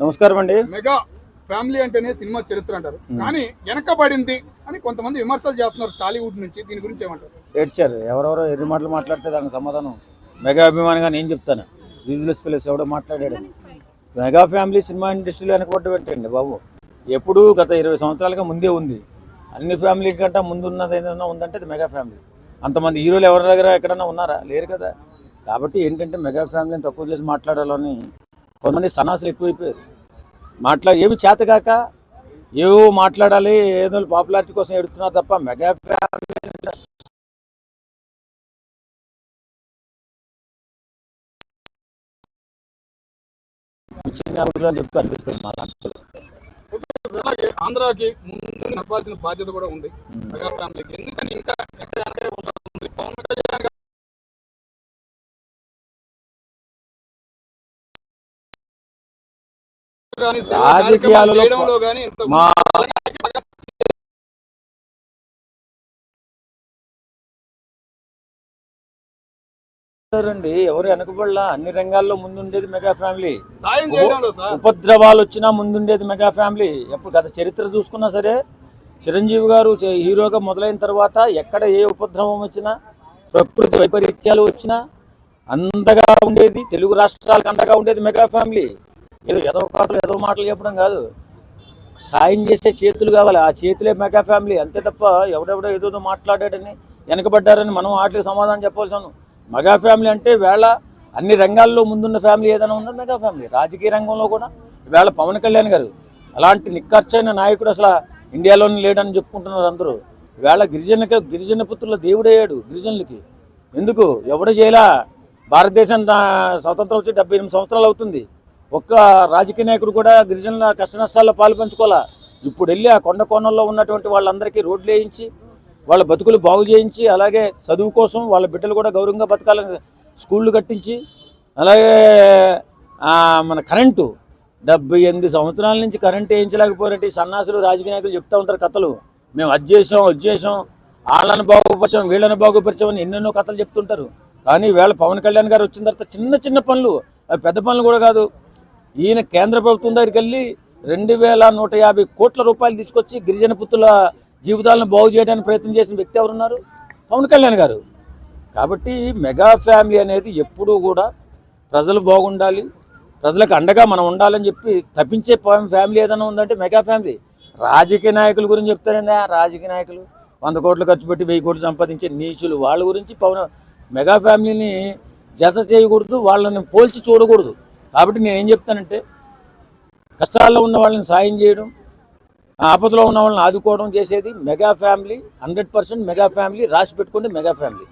నమస్కారం అండి. Mega family అంటేనే సినిమా చరిత్ర అంటారు, కానీ వెనకబడింది అని కొంతమంది విమర్శలు చేస్తున్నారు టాలీవుడ్ నుంచి. దీని గురించి ఏమంటారు? ఏడ్చారు ఎవరెవరో ఎన్ని మాటలు మాట్లాడితే దానికి సమాధానం మెగా అభిమానిగా నేను చెప్తాను. యూజ్లెస్ ఫెలోస్ ఎవడో మాట్లాడాడు. మెగా ఫ్యామిలీ సినిమా ఇండస్ట్రీలో వెనకబడ్డ పెట్టండి బాబు. ఎప్పుడు గత 20 సంవత్సరాలుగా ముందే ఉంది. అన్ని ఫ్యామిలీ కంటే ముందున్నది ఏదైనా ఉందంటే అది మెగా ఫ్యామిలీ. అంతమంది హీరోలు ఎవరి దగ్గర ఎక్కడన్నా ఉన్నారా? లేరు కదా. కాబట్టి ఏంటంటే మెగా ఫ్యామిలీని తక్కువ చేసి మాట్లాడాలని కొంతమంది సన్నాసులు ఎక్కువైపోయారు. ఏమి చేతగాక ఏవో మాట్లాడాలి, ఏదో పాపులారిటీ కోసం ఎడుతున్నారు తప్ప మెగా ఫ్యామిలీ చెప్తూ అనిపిస్తుంది మా అలాగే ఆంధ్రాకి ముందు నడపాల్సిన బాధ్యత కూడా ఉంది మెగా ఫ్యామిలీకి. ఎందుకని ఇంకా పవన్ కళ్యాణ్ రాజకీయాలలో మా అండి ఎవరు వెనకబడలా. అన్ని రంగాల్లో ముందుండేది మెగా ఫ్యామిలీ. ఉపద్రవాలు వచ్చినా ముందుండేది మెగా ఫ్యామిలీ. ఎప్పుడు గత చరిత్ర చూసుకున్నా సరే, చిరంజీవి గారు హీరోగా మొదలైన తర్వాత ఎక్కడ ఏ ఉపద్రవం వచ్చినా, ప్రకృతి వైపరీత్యాలు వచ్చినా అండగా ఉండేది, తెలుగు రాష్ట్రాలకు అండగా ఉండేది మెగా ఫ్యామిలీ. ఏదో మాటలు చెప్పడం కాదు, సాయం చేసే చేతులు కావాలి. ఆ చేతులే మెగా ఫ్యామిలీ. అంతే తప్ప ఎవడెవడో ఏదో మాట్లాడాడని వెనకబడ్డారని మనం వాటికి సమాధానం చెప్పాల్సాను. మెగా ఫ్యామిలీ అంటే వేళ అన్ని రంగాల్లో ముందున్న ఫ్యామిలీ ఏదైనా ఉందో మెగా ఫ్యామిలీ. రాజకీయ రంగంలో కూడా వేళ పవన్ కళ్యాణ్ గారు అలాంటి నిక్కర్చైన నాయకుడు అసలు ఇండియాలోనే లేడని చెప్పుకుంటున్నారు అందరూ. వేళ గిరిజన పుత్రుల దేవుడయ్యాడు గిరిజనులకి. ఎందుకు ఎవడు చేయలా? భారతదేశం స్వతంత్రం వచ్చి 78 సంవత్సరాలు అవుతుంది. ఒక్క రాజకీయ నాయకుడు కూడా గిరిజనుల కష్ట నష్టాల్లో పాలు పంచుకోవాలా. ఇప్పుడు వెళ్ళి ఆ కొండ కోణంలో ఉన్నటువంటి వాళ్ళందరికీ రోడ్లు వేయించి వాళ్ళ బతుకులు బాగు చేయించి, అలాగే చదువు కోసం వాళ్ళ బిడ్డలు కూడా గౌరవంగా బతకాలని స్కూళ్ళు కట్టించి, అలాగే మన కరెంటు 78 సంవత్సరాల నుంచి కరెంటు వేయించలేకపోయినట్టు సన్నాసులు రాజకీయ నాయకులు చెప్తూ ఉంటారు కథలు. మేము అది చేసాం వాళ్ళని బాగుపరిచాం, వీళ్ళని బాగుపరిచామని ఎన్నెన్నో కథలు చెప్తుంటారు. కానీ వీళ్ళ పవన్ కళ్యాణ్ గారు వచ్చిన తర్వాత చిన్న పనులు, అవి పెద్ద పనులు కూడా కాదు. ఈయన కేంద్ర ప్రభుత్వం దగ్గరికి వెళ్ళి 2150 కోట్ల రూపాయలు తీసుకొచ్చి గిరిజన పుత్రుల జీవితాలను బాగు చేయడానికి ప్రయత్నం చేసిన వ్యక్తి ఎవరున్నారు? పవన్ కళ్యాణ్ గారు. కాబట్టి మెగా ఫ్యామిలీ అనేది ఎప్పుడూ కూడా ప్రజలు బాగుండాలి, ప్రజలకు అండగా మనం ఉండాలని చెప్పి తప్పించే ఫ్యామిలీ ఏదైనా ఉందంటే మెగా ఫ్యామిలీ. రాజకీయ నాయకుల గురించి చెప్తారండి. రాజకీయ నాయకులు 100 కోట్లు ఖర్చు పెట్టి 1000 కోట్లు సంపాదించే నీచులు. వాళ్ళ గురించి మెగా ఫ్యామిలీని జత చేయకూడదు, వాళ్ళని పోల్చి చూడకూడదు. కాబట్టి నేనేం చెప్తానంటే, కష్టాల్లో ఉన్న వాళ్ళని సాయం చేయడం, ఆపదలో ఉన్న వాళ్ళని ఆదుకోవడం చేసేది మెగా ఫ్యామిలీ. 100% mega family. రాసి పెట్టుకోండి, మెగా ఫ్యామిలీ.